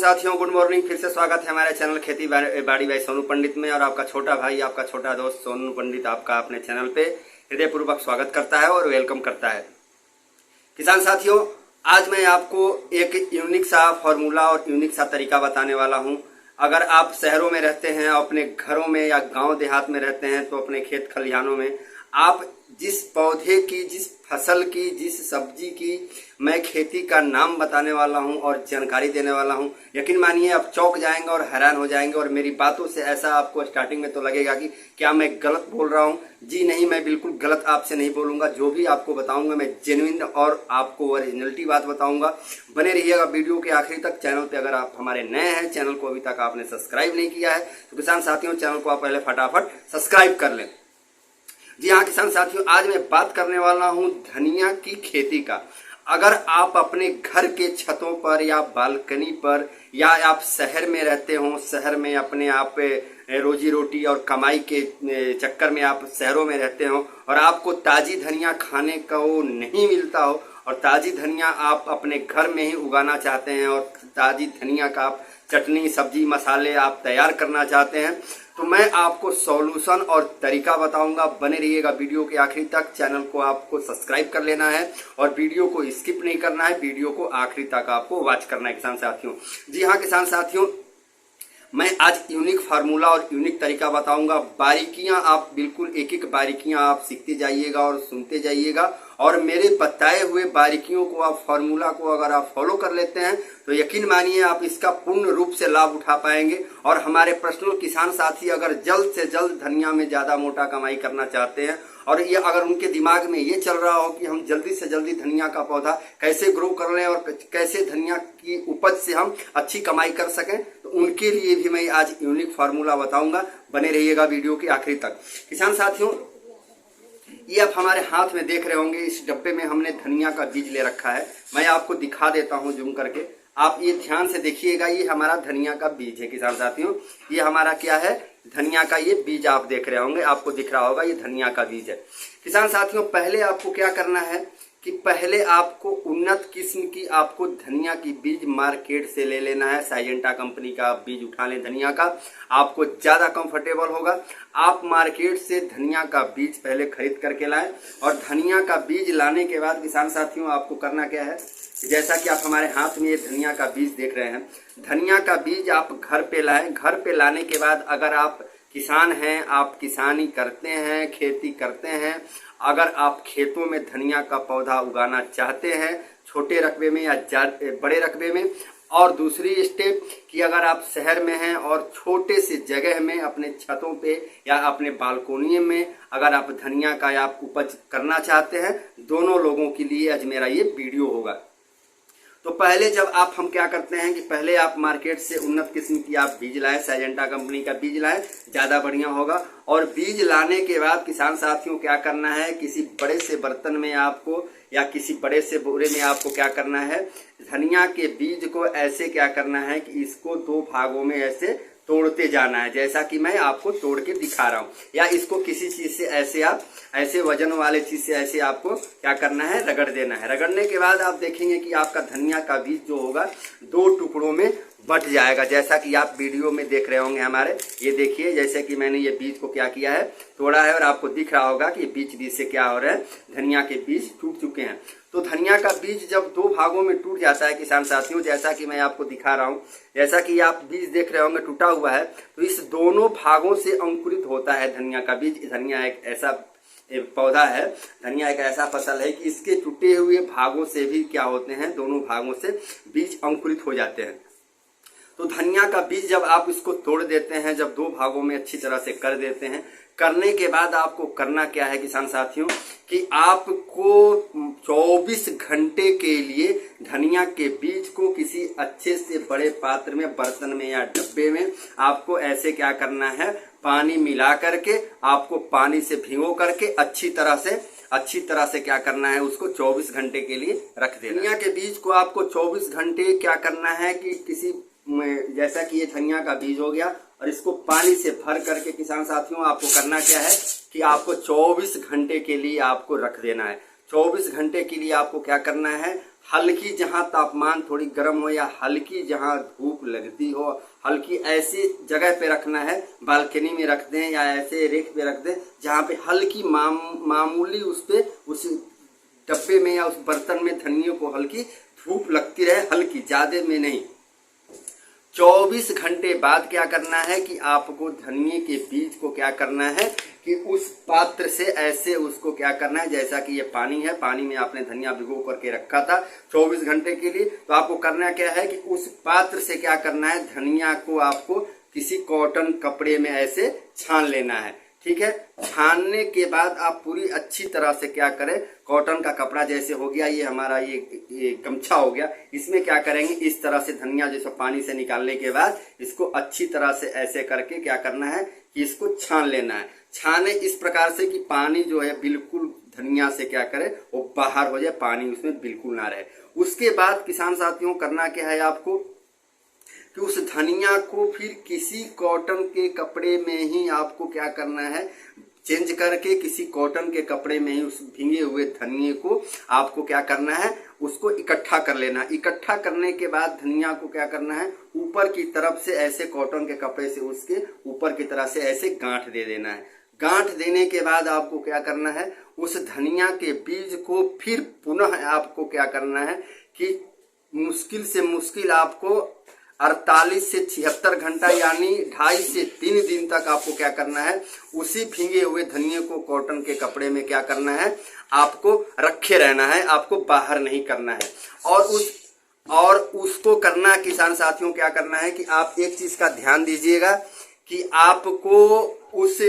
साथियों, good morning. फिर से स्वागत है हमारे चैनल खेती बाड़ी बाई सोनू पंडित में। और आपका छोटा भाई, आपका छोटा दोस्त सोनू पंडित आपका अपने चैनल पे हृदयपूर्वक स्वागत करता है और वेलकम करता है। किसान साथियों, आज मैं आपको एक यूनिक सा फॉर्मूला और यूनिक सा तरीका बताने वाला हूं। अगर आप शहरों में रहते हैं, अपने घरों में या गांव देहात में रहते हैं, तो अपने खेत खलिहानों में आप जिस पौधे की, जिस फसल की, जिस सब्जी की मैं खेती का नाम बताने वाला हूं और जानकारी देने वाला हूं, यकीन मानिए आप चौंक जाएंगे और हैरान हो जाएंगे। और मेरी बातों से ऐसा आपको स्टार्टिंग में तो लगेगा कि क्या मैं गलत बोल रहा हूं। जी नहीं, मैं बिल्कुल गलत आपसे नहीं बोलूंगा। जो भी आपको बताऊंगा मैं जेन्युइन और आपको ओरिजिनलिटी बात बताऊंगा। बने रहिएगा वीडियो के आखिरी तक। चैनल पे अगर आप हमारे नए हैं, चैनल को अभी तक आपने सब्सक्राइब नहीं किया है, तो किसान साथियों चैनल को आप पहले फटाफट सब्सक्राइब कर लें। जी हाँ किसान साथियों, आज मैं बात करने वाला हूँ धनिया की खेती का। अगर आप अपने घर के छतों पर या बालकनी पर या आप शहर में रहते हो, शहर में अपने आप रोजी रोटी और कमाई के चक्कर में आप शहरों में रहते हो और आपको ताजी धनिया खाने का वो नहीं मिलता हो और ताजी धनिया आप अपने घर में ही उगाना चाहते हैं और ताजी धनिया का आप चटनी, सब्जी, मसाले आप तैयार करना चाहते हैं, तो मैं आपको सॉल्यूशन और तरीका बताऊंगा। बने रहिएगा वीडियो के आखिरी तक। चैनल को आपको सब्सक्राइब कर लेना है और वीडियो को स्किप नहीं करना है, वीडियो को आखिरी तक आपको वॉच करना है किसान साथियों। जी हाँ किसान साथियों, मैं आज यूनिक फार्मूला और यूनिक तरीका बताऊंगा। बारीकियां आप बिल्कुल एक एक बारीकियां आप सीखते जाइएगा और सुनते जाइएगा और मेरे बताए हुए बारीकियों को आप फार्मूला को अगर आप फॉलो कर लेते हैं तो यकीन मानिए आप इसका पूर्ण रूप से लाभ उठा पाएंगे। और हमारे पर्सनल किसान साथी अगर जल्द से जल्द धनिया में ज्यादा मोटा कमाई करना चाहते हैं और ये अगर उनके दिमाग में ये चल रहा हो कि हम जल्दी से जल्दी धनिया का पौधा कैसे ग्रो कर लें और कैसे धनिया की उपज से हम अच्छी कमाई कर सकें, तो उनके लिए भी मैं आज यूनिक फार्मूला बताऊंगा। बने रहिएगा वीडियो के आखिरी तक। किसान साथियों, ये आप हमारे हाथ में देख रहे होंगे, इस डब्बे में हमने धनिया का बीज ले रखा है। मैं आपको दिखा देता हूं जूम करके, आप ये ध्यान से देखिएगा। ये हमारा धनिया का बीज है किसान साथियों। ये हमारा क्या है, धनिया का ये बीज आप देख रहे होंगे, आपको दिख रहा होगा, ये धनिया का बीज है। किसान साथियों, पहले आपको क्या करना है कि पहले आपको उन्नत किस्म की आपको धनिया की बीज मार्केट से ले लेना है। साइजेंटा कंपनी का आप बीज उठा लें धनिया का, आपको ज्यादा कंफर्टेबल होगा। आप मार्केट से धनिया का बीज पहले खरीद करके लाएं और धनिया का बीज लाने के बाद किसान साथियों आपको करना क्या है, जैसा कि आप हमारे हाथ में ये धनिया का बीज देख रहे हैं, धनिया का बीज आप घर पे लाएं। घर पे लाने के बाद अगर आप किसान हैं, आप किसानी करते हैं, खेती करते हैं, अगर आप खेतों में धनिया का पौधा उगाना चाहते हैं छोटे रकबे में या बड़े रकबे में, और दूसरी स्टेप कि अगर आप शहर में हैं और छोटे से जगह में अपने छतों पे या अपने बालकोनी में अगर आप धनिया का आप उपज करना चाहते हैं, दोनों लोगों के लिए आज मेरा ये वीडियो होगा। तो पहले जब हम क्या करते हैं कि पहले आप मार्केट से उन्नत किस्म की आप बीज लाएं, साइजेंटा कंपनी का बीज लाएं, ज्यादा बढ़िया होगा। और बीज लाने के बाद किसान साथियों क्या करना है, किसी बड़े से बर्तन में आपको या किसी बड़े से बोरे में आपको क्या करना है, धनिया के बीज को ऐसे क्या करना है कि इसको दो भागों में ऐसे तोड़ते जाना है, जैसा कि मैं आपको तोड़ के दिखा रहा हूँ। या इसको किसी चीज से ऐसे आप ऐसे वजन वाले चीज से ऐसे आपको क्या करना है, रगड़ देना है। रगड़ने के बाद आप देखेंगे कि आपका धनिया का बीज जो होगा दो टुकड़ों में बट जाएगा, जैसा कि आप वीडियो में देख रहे होंगे हमारे। ये देखिए जैसे कि मैंने ये बीज को क्या किया है, तोड़ा है और आपको दिख रहा होगा कि बीज से क्या हो रहा है, धनिया के बीज टूट चुके हैं। तो धनिया का बीज जब दो भागों में टूट जाता है किसान साथियों, जैसा कि मैं आपको दिखा रहा हूँ, जैसा कि आप बीज देख रहे होंगे टूटा हुआ है, तो इस दोनों भागों से अंकुरित होता है धनिया का बीज। धनिया एक ऐसा पौधा है, धनिया एक ऐसा फसल है कि इसके टूटे हुए भागों से भी क्या होते हैं, दोनों भागों से बीज अंकुरित हो जाते हैं। तो धनिया का बीज जब आप इसको तोड़ देते हैं, जब दो भागों में अच्छी तरह से कर देते हैं, करने के बाद आपको करना क्या है किसान साथियों कि आपको 24 घंटे के लिए धनिया के बीज को किसी अच्छे से बड़े पात्र में, बर्तन में या डब्बे में आपको ऐसे क्या करना है, पानी मिला करके आपको पानी से भिगो करके अच्छी तरह से क्या करना है, उसको 24 घंटे के लिए रख देना। धनिया के बीज को आपको 24 घंटे क्या करना है कि किसी, जैसा कि ये धनिया का बीज हो गया और इसको पानी से भर करके किसान साथियों आपको करना क्या है कि आपको 24 घंटे के लिए आपको रख देना है। 24 घंटे के लिए आपको क्या करना है, हल्की जहां तापमान थोड़ी गर्म हो या हल्की जहां धूप लगती हो, हल्की ऐसी जगह पे रखना है, बालकनी में रख दें या ऐसे रेक पे रख दें जहां पे हल्की मामूली उस पे उस डब्बे में या उस बर्तन में धनिये को हल्की धूप लगती रहे, हल्की, ज्यादा में नहीं। 24 घंटे बाद क्या करना है कि आपको धनिये के बीज को क्या करना है कि उस पात्र से ऐसे उसको क्या करना है, जैसा कि ये पानी है, पानी में आपने धनिया भिगो करके रखा था 24 घंटे के लिए, तो आपको करना क्या है कि उस पात्र से क्या करना है, धनिया को आपको किसी कॉटन कपड़े में ऐसे छान लेना है। ठीक है, छानने के बाद आप पूरी अच्छी तरह से क्या करें, कॉटन का कपड़ा जैसे हो गया, ये हमारा ये गमछा हो गया, इसमें क्या करेंगे, इस तरह से धनिया जैसे पानी से निकालने के बाद इसको अच्छी तरह से ऐसे करके क्या करना है कि इसको छान लेना है। छाने इस प्रकार से कि पानी जो है बिल्कुल धनिया से क्या करे वो बाहर हो जाए, पानी उसमें बिल्कुल ना रहे। उसके बाद किसान साथियों करना क्या है आपको कि उस धनिया को फिर किसी कॉटन के कपड़े में ही आपको क्या करना है, चेंज करके किसी कॉटन के कपड़े में ही उस भींगे हुए धनिये को आपको क्या करना है, उसको इकट्ठा कर लेना। इकट्ठा करने के बाद धनिया को क्या करना है, ऊपर की तरफ से ऐसे कॉटन के कपड़े से उसके ऊपर की तरफ से ऐसे गांठ दे देना है। गांठ देने के बाद आपको क्या करना है, उस धनिया के बीज को फिर पुनः आपको क्या करना है कि मुश्किल से मुश्किल आपको 48 से 76 घंटा यानी 2.5 से 3 दिन तक आपको क्या करना है, उसी भींगे हुए धनिये को कॉटन के कपड़े में क्या करना है, आपको रखे रहना है, आपको बाहर नहीं करना है। और उसको करना किसान साथियों क्या करना है कि आप एक चीज का ध्यान दीजिएगा कि आपको उस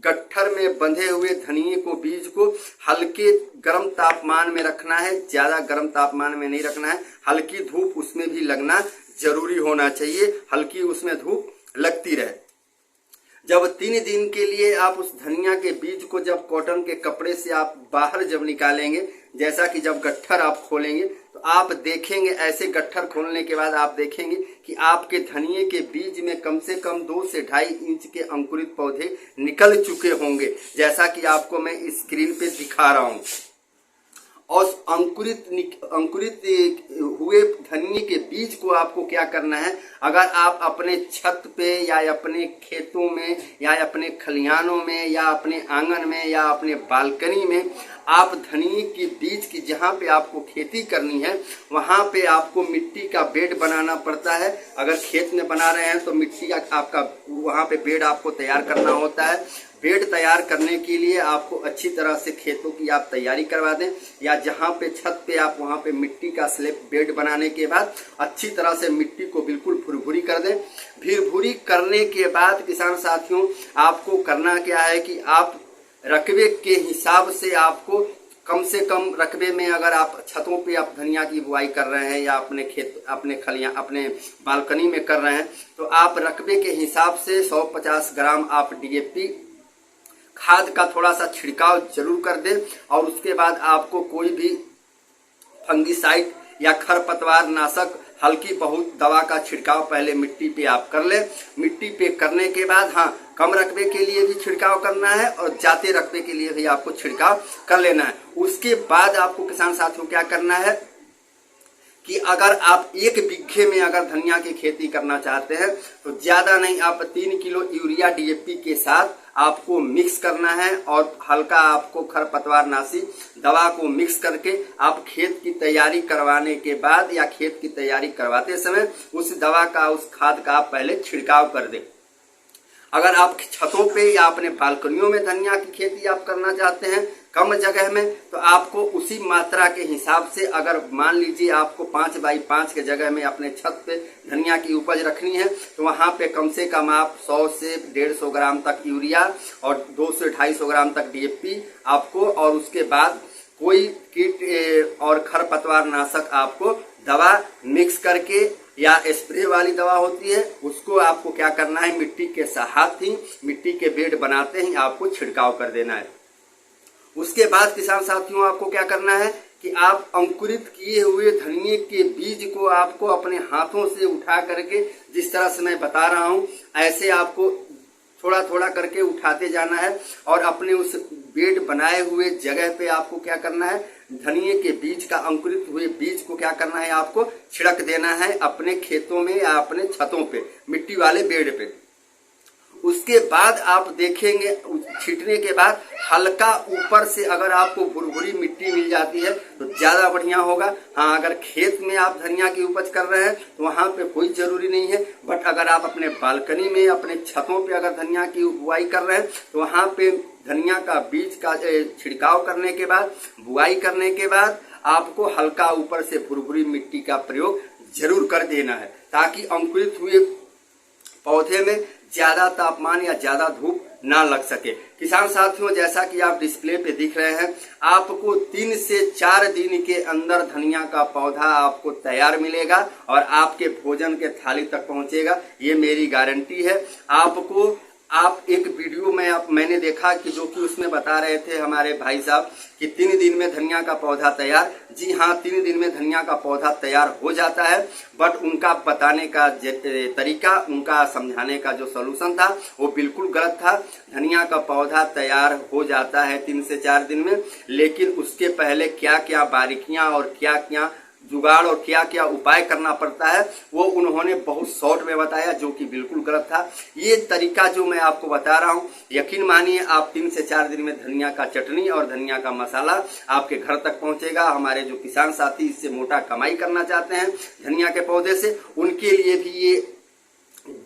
गट्ठर में बंधे हुए धनिये को, बीज को हल्के गर्म तापमान में रखना है, ज्यादा गर्म तापमान में नहीं रखना है। हल्की धूप उसमें भी लगना जरूरी होना चाहिए, हल्की उसमें धूप लगती रहे। जब 3 दिन के लिए आप उस धनिया के बीज को जब कॉटन के कपड़े से आप बाहर जब निकालेंगे, जैसा कि जब गट्ठर आप खोलेंगे तो आप देखेंगे, ऐसे गट्ठर खोलने के बाद आप देखेंगे कि आपके धनिये के बीज में कम से कम 2 से 2.5 इंच के अंकुरित पौधे निकल चुके होंगे, जैसा कि आपको मैं स्क्रीन पे दिखा रहा हूं। और अंकुरित हुए धनिये के बीज को आपको क्या करना है, अगर आप अपने छत पे या अपने खेतों में या अपने खलिहानों में या अपने आंगन में या अपने बालकनी में आप धनिये के बीज की जहाँ पे आपको खेती करनी है वहाँ पे आपको मिट्टी का बेड बनाना पड़ता है। अगर खेत में बना रहे हैं तो मिट्टी का आपका वहाँ पे बेड आपको तैयार करना होता है। बेड तैयार करने के लिए आपको अच्छी तरह से खेतों की आप तैयारी करवा दें, या जहाँ पे छत पे आप वहाँ पे मिट्टी का स्लैब बेड बनाने के बाद अच्छी तरह से मिट्टी को बिल्कुल भुरभुरी कर दें। भुरभुरी करने के बाद किसान साथियों आपको करना क्या है कि आप रकबे के हिसाब से आपको कम से कम रकबे में, अगर आप छतों पे आप धनिया की बुआई कर रहे हैं या अपने खेत, अपने खलियां, अपने बालकनी में कर रहे हैं, तो आप रकबे के हिसाब से 150 ग्राम आप DAP खाद का थोड़ा सा छिड़काव जरूर कर दें। और उसके बाद आपको कोई भी फंगिसाइड या खरपतवार नाशक हल्की बहुत दवा का छिड़काव पहले मिट्टी पे आप कर लें। मिट्टी पे करने के बाद हाँ, कम रकबे के लिए भी छिड़काव करना है और जाते रकबे के लिए भी आपको छिड़काव कर लेना है। उसके बाद आपको किसान साथियों क्या करना है कि अगर आप 1 बीघे में अगर धनिया की खेती करना चाहते हैं तो ज्यादा नहीं, आप 3 किलो यूरिया DAP के साथ आपको मिक्स करना है और हल्का आपको खरपतवार नाशी दवा को मिक्स करके आप खेत की तैयारी करवाने के बाद या खेत की तैयारी करवाते समय उस दवा का, उस खाद का आप पहले छिड़काव कर दें। अगर आप छतों पे या अपने बालकनियों में धनिया की खेती आप करना चाहते हैं कम जगह में, तो आपको उसी मात्रा के हिसाब से, अगर मान लीजिए आपको 5 बाई 5 के जगह में अपने छत पे धनिया की उपज रखनी है तो वहाँ पे कम से कम आप 100 से 150 ग्राम तक यूरिया और 200 से 250 ग्राम तक DAP आपको, और उसके बाद कोई कीट और खरपतवार नाशक आपको दवा मिक्स करके या स्प्रे वाली दवा होती है उसको आपको क्या करना है, मिट्टी के साथ ही मिट्टी के बेड बनाते ही आपको छिड़काव कर देना है। उसके बाद किसान साथियों आपको क्या करना है कि आप अंकुरित किए हुए धनिये के बीज को आपको अपने हाथों से उठा करके, जिस तरह से मैं बता रहा हूँ ऐसे आपको थोड़ा थोड़ा करके उठाते जाना है और अपने उस बेड बनाए हुए जगह पे आपको क्या करना है, धनिए के बीज का, अंकुरित हुए बीज को क्या करना है, आपको छिड़क देना है अपने खेतों में या अपने छतों पे, मिट्टी वाले बेड पे। उसके बाद आप देखेंगे छींटने के बाद हल्का ऊपर से अगर आपको भुरभुरी मिट्टी मिल जाती है तो ज्यादा बढ़िया होगा। हाँ, अगर खेत में आप धनिया की उपज कर रहे हैं तो वहां पे कोई जरूरी नहीं है, बट अगर आप अपने बालकनी में, अपने छतों पे अगर धनिया की बुआई कर रहे हैं तो वहां पे धनिया का बीज का छिड़काव करने के बाद, बुआई करने के बाद आपको हल्का ऊपर से भुरभुरी मिट्टी का प्रयोग जरूर कर देना है, ताकि अंकुरित हुए पौधे में ज्यादा तापमान या ज्यादा धूप ना लग सके। किसान साथियों, जैसा कि आप डिस्प्ले पे दिख रहे हैं, आपको 3 से 4 दिन के अंदर धनिया का पौधा आपको तैयार मिलेगा और आपके भोजन के थाली तक पहुंचेगा, ये मेरी गारंटी है। आप एक वीडियो में मैंने देखा कि जो कि उसमें बता रहे थे हमारे भाई साहब कि 3 दिन में धनिया का पौधा तैयार। जी हाँ, 3 दिन में धनिया का पौधा तैयार हो जाता है, बट उनका बताने का तरीका, उनका समझाने का जो सॉल्यूशन था वो बिल्कुल गलत था। धनिया का पौधा तैयार हो जाता है 3 से 4 दिन में, लेकिन उसके पहले क्या क्या बारीकियां और क्या क्या जुगाड़ और क्या क्या उपाय करना पड़ता है वो उन्होंने बहुत शॉर्ट में बताया, जो कि बिल्कुल गलत था। ये तरीका जो मैं आपको बता रहा हूँ, यकीन मानिए आप 3 से 4 दिन में धनिया का चटनी और धनिया का मसाला आपके घर तक पहुंचेगा। हमारे जो किसान साथी इससे मोटा कमाई करना चाहते हैं धनिया के पौधे से, उनके लिए भी ये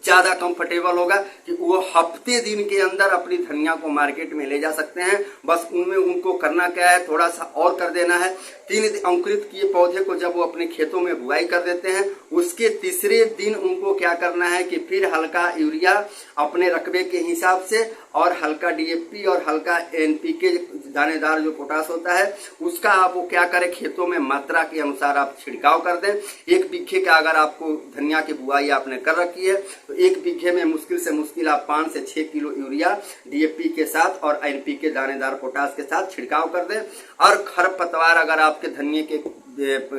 ज्यादा कंफर्टेबल होगा कि वो हफ्ते दिन के अंदर अपनी धनिया को मार्केट में ले जा सकते हैं। बस उनमें उनको करना क्या है, थोड़ा सा और कर देना है। 3 अंकुरित किए पौधे को जब वो अपने खेतों में बुआई कर देते हैं, उसके तीसरे दिन उनको क्या करना है कि फिर हल्का यूरिया अपने रकबे के हिसाब से और हल्का डीएपी और हल्का एनपीके दानेदार जो पोटास होता है उसका आप वो क्या करें, खेतों में मात्रा के अनुसार आप छिड़काव कर दें। 1 बीघे का अगर आपको धनिया की बुआई आपने कर रखी है तो 1 बीघे में मुश्किल से मुश्किल आप 5 से 6 किलो यूरिया डीएपी के साथ और एनपीके दानेदार पोटास के साथ छिड़काव कर दें। और खरपतवार अगर आपके धनिये के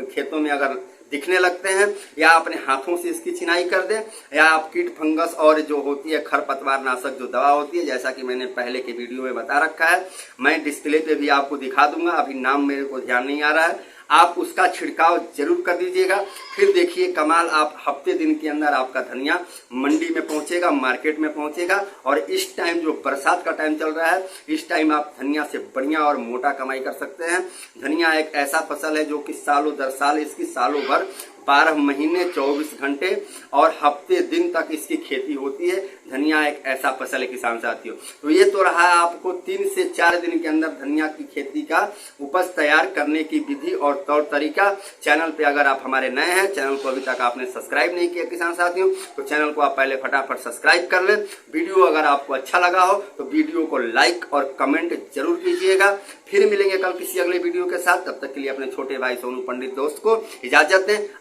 खेतों में अगर दिखने लगते हैं, या अपने हाथों से इसकी छिनाई कर दें, या आप कीट फंगस और जो होती है खरपतवार नाशक जो दवा होती है, जैसा कि मैंने पहले के वीडियो में बता रखा है, मैं डिस्प्ले पे भी आपको दिखा दूंगा, अभी नाम मेरे को ध्यान नहीं आ रहा है, आप उसका छिड़काव जरूर कर दीजिएगा। फिर देखिए कमाल, आप हफ्ते दिन के अंदर आपका धनिया मंडी में पहुंचेगा, मार्केट में पहुंचेगा। और इस टाइम जो बरसात का टाइम चल रहा है, इस टाइम आप धनिया से बढ़िया और मोटा कमाई कर सकते हैं। धनिया एक ऐसा फसल है जो कि सालों दर साल, इसकी सालों भर 12 महीने 24 घंटे और हफ्ते दिन तक इसकी खेती होती है। धनिया एक ऐसा फसल है किसान साथियों। तो ये तो रहा आपको 3 से 4 दिन के अंदर धनिया की खेती का उपज तैयार करने की विधि और तौर तरीका। चैनल पे अगर आप हमारे नए हैं, चैनल को अभी तक आपने सब्सक्राइब नहीं किया किसान साथियों, तो चैनल को आप पहले फटाफट सब्सक्राइब कर लें। वीडियो अगर आपको अच्छा लगा हो तो वीडियो को लाइक और कमेंट जरूर कीजिएगा। फिर मिलेंगे कल किसी अगले वीडियो के साथ, तब तक के लिए अपने छोटे भाई सोनू पंडित दोस्त को इजाजत दें।